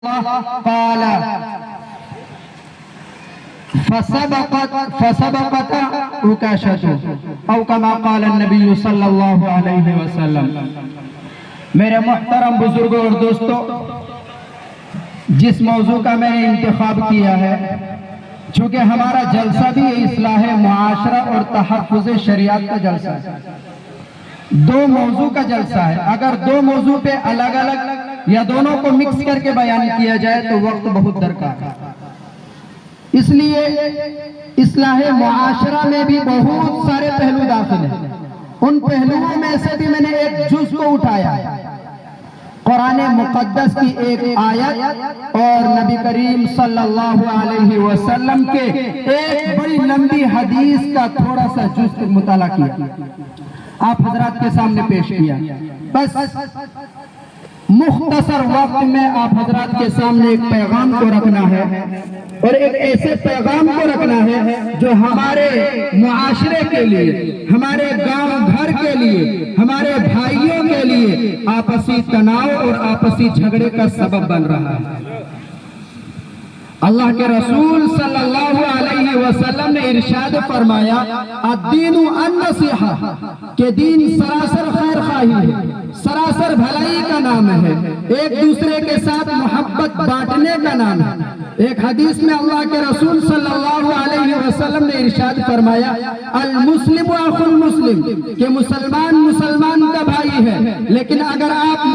قال فسبقت عكاشة او كما قال النبی صلی اللہ علیہ وسلم۔ میرے محترم بزرگوں اور دوستو، جس موضوع کا میں نے انتخاب کیا ہے، چونکہ ہمارا جلسہ بھی اصلاح معاشرہ اور تحفظ شریعت کا جلسہ ہے، دو موضوع کا جلسہ ہے۔ اگر دو موضوع پہ الگ الگ یا دونوں کو مکس کر کے بیان کیا جائے تو وقت بہت درکار ہے، اس لیے اصلاح معاشرہ میں بھی بہت سارے پہلو داخل ہیں۔ ان پہلوؤں میں سے بھی میں نے ایک جز کو اٹھایا، قرآن مقدس کی ایک آیت اور نبی کریم صلی اللہ علیہ وسلم کے ایک بڑی لمبی حدیث کا تھوڑا سا جز مطالعہ کیا، آپ حضرات کے سامنے پیش کیا۔ بس مختصر وقت میں آپ حضرات کے سامنے ایک پیغام کو رکھنا ہے، اور ایک ایسے پیغام کو رکھنا ہے جو ہمارے معاشرے کے لیے، ہمارے گاؤں گھر کے لیے، ہمارے بھائیوں کے لیے آپسی تناؤ اور آپسی جھگڑے کا سبب بن رہا ہے۔ اللہ کے رسول صلی اللہ علیہ وسلم نے ارشاد فرمایا، الدین النصیحہ، کہ دین سراسر خیر خواہی ہے، سراسر بھلائی کا نام ہے، ایک دوسرے کے ساتھ محبت بانٹنے کا نام ہے۔ ایک حدیث میں اللہ کے رسول صلی اللہ علیہ وسلم نے ارشاد فرمایا، المسلم اخو المسلم، کہ مسلمان مسلمان کا بھائی ہے۔ لیکن اگر آپ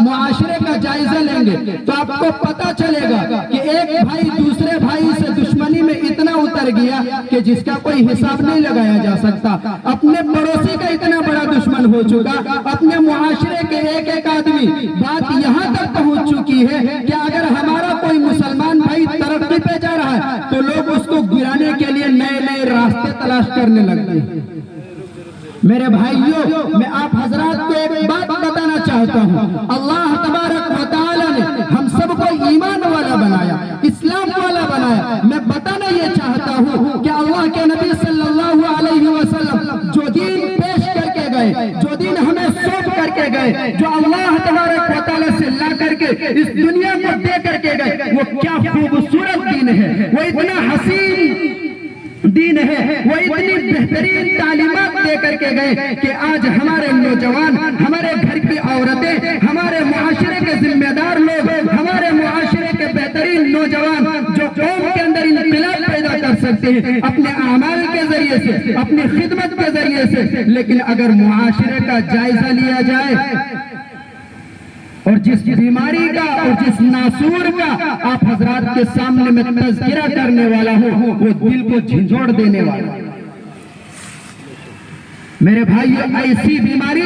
معاشرے کا جائزہ لیں گے تو آپ کو پتہ چلے گا کہ ایک بھائی دوسرے بھائی سے دشمنی میں اتنا اتر گیا کہ جس کا کوئی حساب نہیں لگایا جا سکتا، اپنے پڑوسی کا اتنا بڑا دشمن ہو چکا، اپنے معاشرے کے ایک ایک آدمی۔ بات یہاں تک پہنچ چکی ہے کہ اگر ہمارا کوئی مسلمان بھائی ترقی پہ جا رہا ہے تو لوگ اس کو گرانے کے لیے نئے نئے راستے تلاش کرنے لگتے ہیں۔ میرے بھائیوں، میں آپ حضرات کو ایک بات بتانا چاہتا ہوں، اللہ تبارک و تعالی نے ہم سب کو ایمان والا بنایا، اسلام والا بنایا۔ میں بتانا یہ چاہتا ہوں کہ اللہ کے نبی صلی اللہ علیہ وسلم جو دین پیش کر کے گئے، جو دین ہمیں سونپ کر کے گئے، جو اللہ تبارک و تعالی سے لا کر کے اس دنیا کو دے کر کے گئے، وہ کیا خوبصورت دین ہے، وہ اتنا حسین دین ہے، وہ اتنی بہترین تعلیمات دے کر کے گئے کہ آج ہمارے نوجوان، ہمارے گھر کی عورتیں، ہمارے معاشرے کے ذمہ دار لوگ، ہمارے معاشرے کے بہترین نوجوان جو قوم کے اندر انقلاب پیدا کر سکتے ہیں اپنے اعمال کے ذریعے سے، اپنی خدمت کے ذریعے سے۔ لیکن اگر معاشرے کا جائزہ لیا جائے اور جس بیماری کا اور جس ناسور کا آپ حضرات کے سامنے میں تذکرہ کرنے والا ہوں، وہ دل کو جھنجھوڑ دینے والا۔ میرے بھائیو، ایسی بیماری،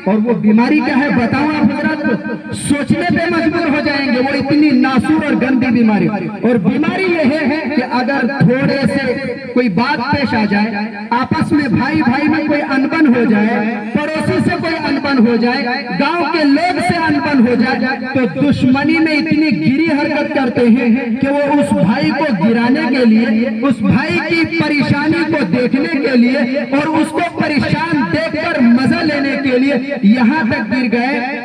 اور وہ بیماری کیا ہے بتاؤں آپ حضرات کو، سوچنے پہ مجبور ہو جائیں گے، وہ اتنی ناسور اور گندی بیماری۔ اور بیماری یہ ہے کہ اگر تھوڑے سے کوئی بات پیش آ جائے، آپس میں بھائی بھائی میں کوئی انبن ہو جائے، پڑوسی سے کوئی انبن ہو جائے، گاؤں کے لوگ سے انبن ہو جائے، تو دشمنی میں اتنی گری حرکت کرتے ہیں کہ وہ اس بھائی کو گرانے کے لیے، اس بھائی کی پریشانی کو دیکھنے کے لیے اور اس کو پریشان دیکھ کر مزہ لینے کے لیے یہاں تک گر گئے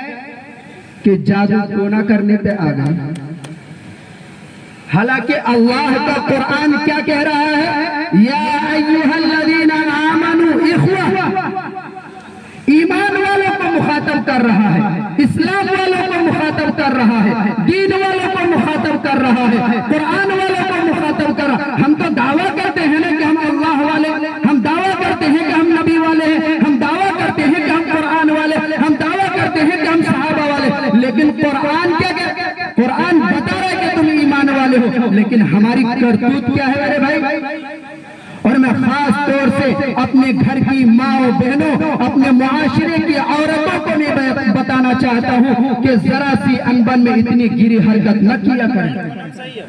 کہ جادو ٹونا کرنے پہ آ گئے۔ حالانکہ اللہ کا قرآن کیا کہہ رہا ہے، یا ایھا الذین آمنوا اخوہ، ایمان والوں کو مخاطب کر رہا ہے، اسلام والوں کو مخاطب کر رہا ہے، دین والوں کو مخاطب کر رہا ہے، قرآن والوں کو مخاطب کر رہا ہے۔ ہم تو دعویٰ کرتے ہیں نا کہ ہم اللہ والے، ہم دعویٰ کرتے ہیں کہ ہم نبی والے ہیں، ہم دعویٰ کرتے ہیں کہ ہم قرآن والے، ہم دعویٰ کرتے ہیں کہ ہم صحابہ والے، لیکن قرآن کیا کہتا ہے؟ قرآن بتا رہا ہے کہ تم ایمان والے ہو، لیکن ہماری کرتوت کیا ہے میرے بھائی؟ اور میں خاص طور سے اپنے گھر کی ماں و بہنوں، اپنے معاشرے کی عورتوں کو میں بتانا چاہتا ہوں کہ ذرا سی انبن میں اتنی گری حرکت نہ کیا کریں۔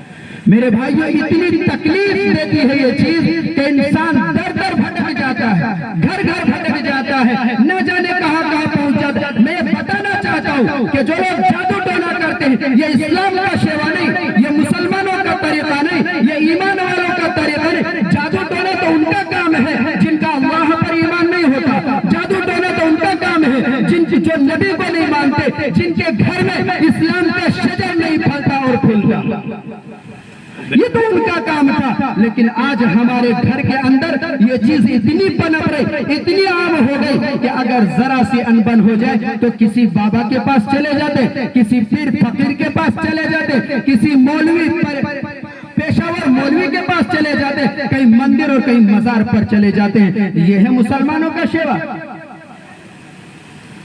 میرے بھائیو، اتنی تکلیف دیتی ہے یہ چیز کہ انسان در در بھٹک جاتا ہے، گھر گھر بھٹک جاتا ہے، نہ جانے کہاں کہاں پہنچ جاتا ہے۔ میں بتانا چاہتا ہوں کہ جو لوگ جادو ٹونا کرتے ہیں، یہ اسلام کا شیوا نہیں، یہ مسلمانوں کا طریقہ نہیں، یہ ایمان والوں کا طریقہ نہیں۔ جادو ٹونا تو ان کا کام ہے جن کا اللہ پر ایمان نہیں ہوتا، جادو ٹونا تو ان کا کام ہے جو نبی کو نہیں مانتے، جن کے گھر میں اسلام کا شجر نہیں پھلتا۔ کھلتا، یہ تو ان کا کام تھا. لیکن آج ہمارے گھر کے اندر یہ چیز اتنی پنپ رہی، اتنی عام ہو گئی کہ اگر ذرا سی انبن ہو جائے تو کسی بابا کے پاس چلے جاتے، کسی پیر فقیر کے پاس چلے جاتے، کسی مولوی پیشاور مولوی کے پاس چلے جاتے، کئی مندر اور کئی مزار پر چلے جاتے ہیں. یہ ہے مسلمانوں کا شیوا.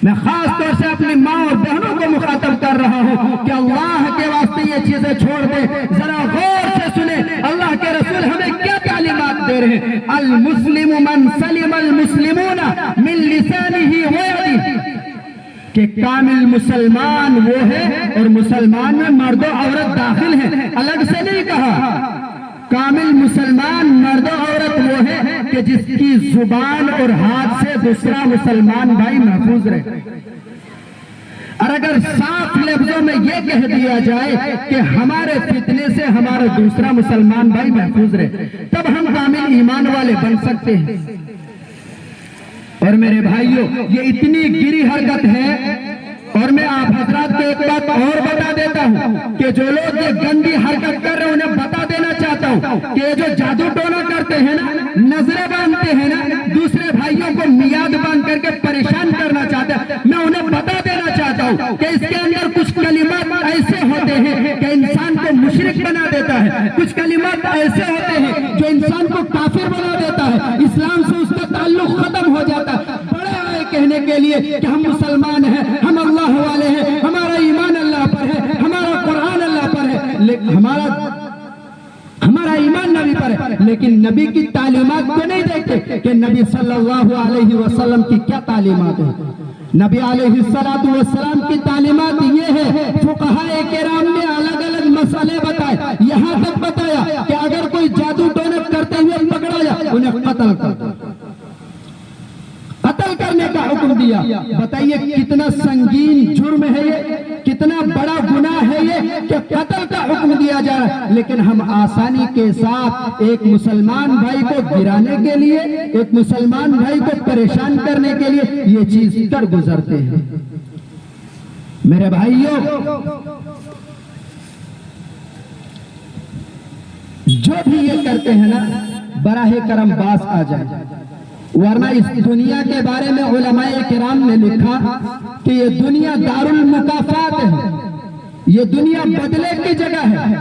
میں خاص طور سے اپنی ماں اور بہنوں کو مخاطب کر رہا ہوں کہ اللہ کے واسطے یہ چیزیں چھوڑ دیں. ذرا غور سے سنیں اللہ کے رسول ہمیں کیا تعلیمات دے رہے ہیں. المسلم من سلم المسلمون من لسانه ويده، کہ کامل مسلمان وہ ہے، اور مسلمان میں مرد و عورت داخل ہیں، الگ سے نہیں کہا. کامل مسلمان مرد و عورت وہ ہے کہ جس کی زبان اور ہاتھ سے دوسرا مسلمان بھائی محفوظ رہے. اور اگر صاف لفظوں میں یہ کہہ دیا جائے کہ ہمارے فتنے سے ہمارا دوسرا مسلمان بھائی محفوظ رہے، تب ہم کامل ایمان والے بن سکتے ہیں. اور میرے بھائیوں، یہ اتنی گری حرکت ہے. اور میں آپ حضرات کو ایک بات اور بتا دیتا ہوں کہ جو لوگ یہ گندی حرکت کر رہے ہیں انہیں بتا دینا چاہتا ہوں کہ یہ جو جادو ٹونا کرتے ہیں نا، نظریں باندھتے ہیں نا، دوسرے بھائیوں کو میاد باندھ کر کے پریشان کرنا چاہتے ہیں، میں انہیں بتا دینا چاہتا ہوں کہ اس کے اندر کچھ کلمات ایسے ہوتے ہیں کہ انسان کو مشرک بنا دیتا ہے. کچھ کلمات ایسے ہوتے ہیں جو انسان کو کافر بنا دیتا ہے، اسلام سے اس کا تعلق ختم ہو جاتا ہے. بڑے آئے کہنے کے لیے کہ ہم مسلمان ہیں، ہم اللہ والے ہیں، ہمارا ایمان اللہ پر ہے، ہمارا قرآن اللہ پر ہے، لیکن ہمارا ایمان نبی پر ہے. لیکن نبی کی تعلیمات کو نہیں دیکھتے کہ نبی صلی اللہ علیہ وسلم کی کیا تعلیمات ہیں. نبی علیہ السلام کی تعلیمات یہ ہے، فقہاء کرام نے الگ الگ مسئلے بتائے، یہاں تک بتایا کہ اگر کوئی جادو ٹونک کرتے ہوئے پکڑا جائے انہیں قتل کرنے کا حکم دیا. بتائیے کتنا سنگین جرم ہے یہ، کتنا بڑا گناہ ہے یہ کہ قتل کا حکم دیا جا رہا ہے. لیکن ہم آسانی کے ساتھ ایک مسلمان بھائی کو گرانے کے لیے، ایک مسلمان بھائی کو پریشان کرنے کے لیے یہ چیز کر گزرتے ہیں. میرے بھائیوں، جو بھی یہ کرتے ہیں نا، براہ کرم باز آ جائے. ورنہ اس دنیا کے بارے میں علماء کرام نے لکھا کہ یہ دنیا دار المکافات ہے، یہ دنیا بدلے کی جگہ ہے.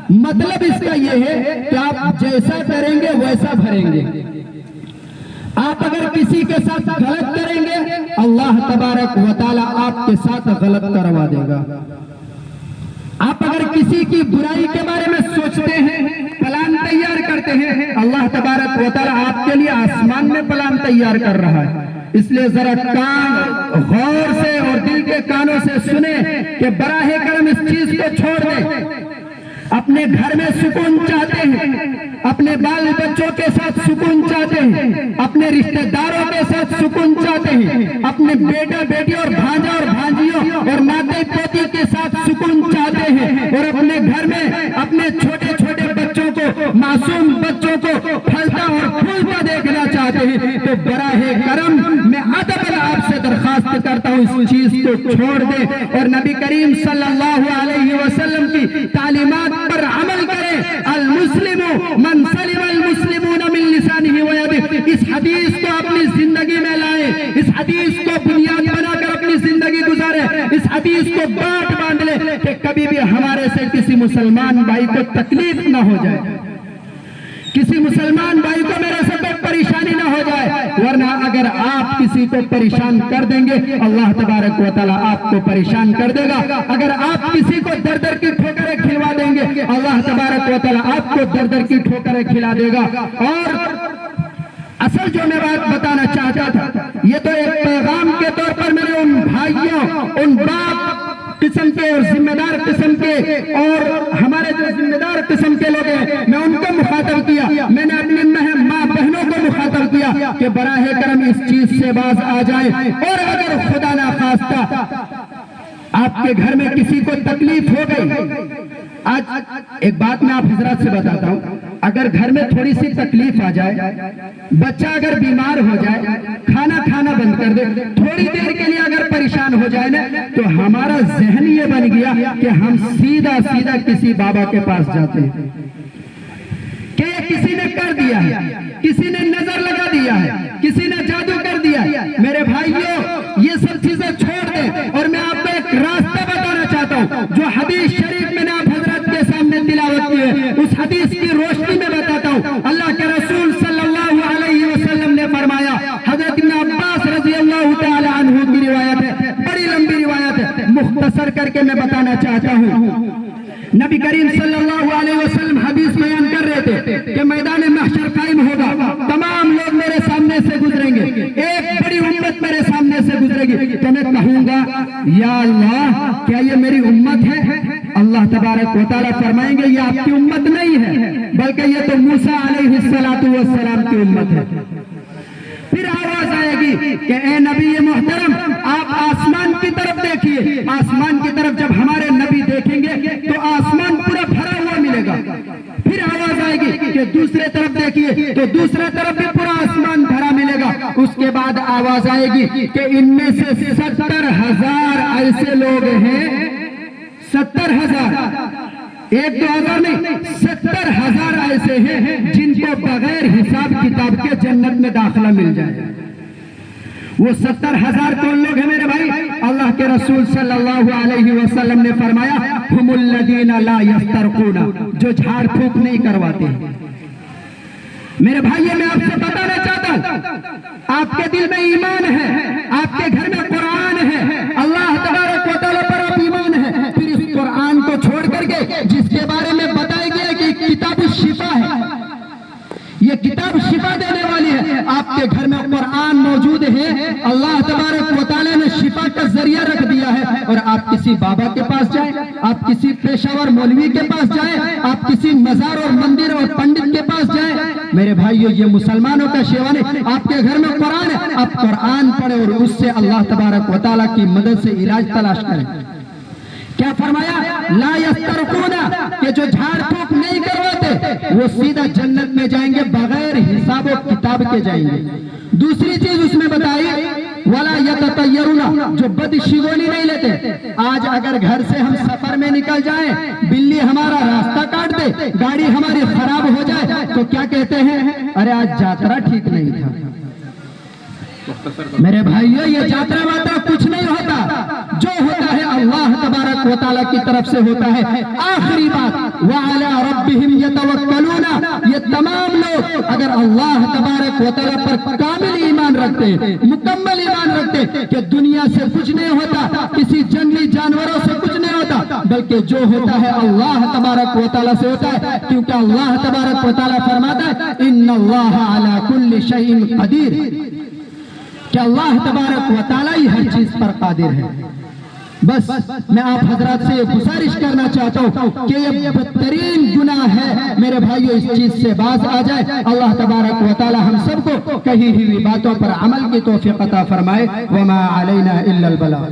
مطلب اس کا یہ ہے کہ آپ جیسا کریں گے ویسا بھریں گے. آپ اگر کسی کے ساتھ غلط کریں گے، اللہ تبارک و تعالی آپ کے ساتھ غلط کروا دے گا. آپ اگر کسی کی برائی کے بارے میں سوچتے ہیں، پلان تیار کرتے ہیں، اللہ تبارک و تعالی آپ کے لیے آسمان میں پلان تیار کر رہا ہے. اس لیے ذرا کان غور سے اور دل کے کانوں سے سنیں کہ براہ کرم اس چیز کو چھوڑ دیں. اپنے گھر میں سکون چاہتے ہیں، اپنے بال بچوں کے ساتھ سکون چاہتے ہیں، اپنے رشتہ داروں کے ساتھ سکون چاہتے ہیں، اپنے بیٹا بیٹی اور بھانجا اور بھانجیوں اور ناتے پوتی کے ساتھ سکون چاہتے ہیں، اور اپنے گھر میں اپنے چھوٹے چھوٹے بچوں کو، معصوم بچوں کو پھلتا اور پھولتا دیکھنا چاہتے ہیں. تو براہ کرم میں ادباً آپ سے درخواست کرتا ہوں اس چیز کو چھوڑ دیں اور نبی کریم صلی اللہ علیہ وسلم کی تعلیمات پر عمل کریں. المسلم من سلم المسلمون من لسانه ويده. اس حدیث کو اپنی زندگی میں لائیں، اس حدیث کو بنیاد بنا کر اپنی زندگی گزاریں، اس حدیث کو بات باندھ لیں کہ کبھی بھی ہمارے سے کسی مسلمان بھائی کو تکلیف نہ ہو جائے، کسی مسلمان بھائی کو میرے سے کوئی پریشانی نہ ہو جائے. ورنہ اگر آپ کسی کو پریشان کر دیں گے، اللہ تبارک و تعالیٰ آپ کو پریشان کر دے گا. اگر آپ کسی کو در در کی ٹھوکریں کھلوا دیں گے، اللہ تبارک و تعالیٰ آپ کو در در کی ٹھوکریں کھلا دے گا. اور اصل جو میں بات بتانا چاہتا تھا، یہ تو ایک پیغام کے طور پر میں نے ان بھائیوں، ان باپ قسم کے اور ذمہ دار قسم کے اور ہمارے جو ذمہ دار قسم کے لوگ ہیں، میں ان کو مخاطب کیا. میں نے اپنی ماں بہنوں کو مخاطب کیا کہ براہ کرم اس چیز سے باز آ جائیں. اور اگر خدا نخواستہ آپ کے گھر میں کسی کو تکلیف ہو گئی، آج ایک بات میں آپ حضرات سے بتاتا ہوں، اگر گھر میں تھوڑی سی تکلیف آ جائے، بچہ اگر بیمار ہو جائے، کھانا بند کر دے، تھوڑی دیر کے لیے اگر پریشان ہو جائے نا، تو ہمارا ذہن یہ بن گیا کہ ہم سیدھا کسی بابا کے پاس جاتے ہیں کہ یہ کسی نے کر دیا ہے، کسی نے نظر لگا دیا ہے، کسی نے جادو کر دیا ہے۔ میرے بھائیوں، یہ سب چیزیں چھوڑ دیں، اور میں آپ کو ایک راستہ بتانا چاہتا ہوں جو حدیث شریف میں نے آپ حضرت کے سامنے تلاوت کی ہے، اس حدیث کی روشنی میں بتاتا ہوں۔ اللہ کے رسول صلی اللہ علیہ وسلم نے فرمایا، حضرت ابن عباس رضی اللہ تعالی عنہ کی روایت ہے، بڑی لمبی روایت ہے، مختصر کر کے میں بتانا چاہتا ہوں۔ نبی کریم صلی اللہ علیہ وسلم حدیث بیان کر رہے تھے کہ میدان محشر قائم ہوگا، تمام لوگ میرے سامنے سے گزریں گے، ایک بڑی امت میرے سامنے سے گزرے گی، تو میں کہوں گا یا اللہ کیا یہ میری امت ہے؟ اللہ تبارک و تعالیٰ فرمائیں گے یہ آپ کی امت نہیں ہے، بلکہ یہ تو موسیٰ علیہ السلام کی امت ہے۔ پھر آواز آئے گی کہ اے نبی محترم، آپ آسمان کی طرف دیکھیے۔ آسمان کی طرف جب ہمارے نبی دیکھیں گے تو آسمان پورا بھرا ہوا ملے گا۔ پھر آواز آئے گی کہ دوسرے طرف دیکھیے تو دوسرے طرف بھی پورا آسمان بھرا ملے گا۔ اس کے بعد آواز آئے گی کہ ان میں سے 70,000 ایسے لوگ ہیں، 70,000، 1-2 ہزار نہیں، 70,000 ایسے ہیں جن کو بغیر حساب کتاب کے جنت میں داخلہ مل جائے۔ وہ 70,000 کون لوگ ہیں میرے بھائی؟ اللہ کے رسول صلی اللہ علیہ وسلم نے فرمایا ہم الذین لا یسترقون، جو جھاڑ پھونک نہیں کرواتے۔ میرے بھائی میں آپ سے بتانا چاہتا ہوں، آپ کے دل میں ایمان ہے، آپ کے گھر میں قرآن ہے، اللہ تبارک و تعالیٰ پر آپ ایمان ہے، پھر اس قرآن کو چھوڑ کر کے جس کے بارے میں بتایا گیا کہ کتاب الشفا ہے، یہ کتاب شفا دینے والی ہے، آپ کے گھر میں قرآن موجود ہے، اللہ تبارک و تعالیٰ نے شفا کا ذریعہ رکھ دیا ہے، اور آپ کسی بابا کے پاس جائیں، آپ کسی پیشاور مولوی کے پاس جائیں، آپ کسی مزار اور مندر اور پنڈت کے پاس جائیں، میرے بھائیو یہ مسلمانوں کا شیوان ہے۔ آپ کے گھر میں قرآن ہے، آپ قرآن پڑھیں اور اس سے اللہ تبارک و تعالیٰ کی مدد سے علاج تلاش کریں۔ کیا فرمایا؟ لا یسترقون، کہ جو جھاڑ پھونک نہیں کرواتے وہ سیدھا جنت میں جائیں گے، بغیر حساب و کتاب کے جائیں گے۔ دوسری چیز اس میں بتائی ولا یتطیرون، جو بدشگونی نہیں لیتے۔ آج اگر گھر سے ہم سفر میں نکل جائیں، بلی ہمارا راستہ کاٹ دے، گاڑی ہماری خراب ہو جائے، تو کیا کہتے ہیں؟ ارے آج جاترا ٹھیک نہیں تھا۔ میرے بھائیو یہ جاترا واترا کچھ نہیں ہوتا، جو ہوتا ہے اللہ تبارک و تعالیٰ کی طرف سے ہوتا ہے۔ آخری بات وَعَلَىٰ رَبِّهِمْ يَتَوَكَّلُونَ، یہ تمام لوگ اگر اللہ تبارک و تعالیٰ پر کامل ایمان رکھتے، مکمل ایمان رکھتے کہ دنیا سے کچھ نہیں ہوتا، کسی جنگلی جانوروں سے کچھ نہیں ہوتا، بلکہ جو ہوتا ہے اللہ تبارک و تعالیٰ سے ہوتا ہے، کیونکہ اللہ تبارک و تعالیٰ فرماتا ہے اِنَّ اللَّهَ عَلَىٰ كُلِّ شَيْءٍ قَدِيرٌ، کہ اللہ تبارک و تعالیٰ ہی ہر چیز پر قادر ہے۔ بس میں آپ حضرات سے یہ گزارش کرنا چاہتا ہوں کہ یہ بدترین گناہ ہے، میرے بھائیو اس چیز سے باز آ جائے۔ اللہ تبارک و تعالیٰ ہم سب کو کہی ہوئی باتوں پر عمل کی توفیق عطا فرمائے۔ وما علینا الا البلاغ۔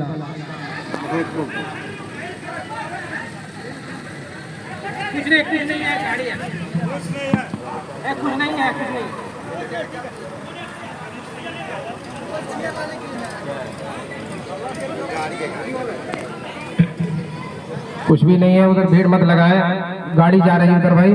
کچھ بھی نہیں ہے ادھر، بھیڑ مت لگائے، گاڑی جا رہی ہے ادھر بھائی۔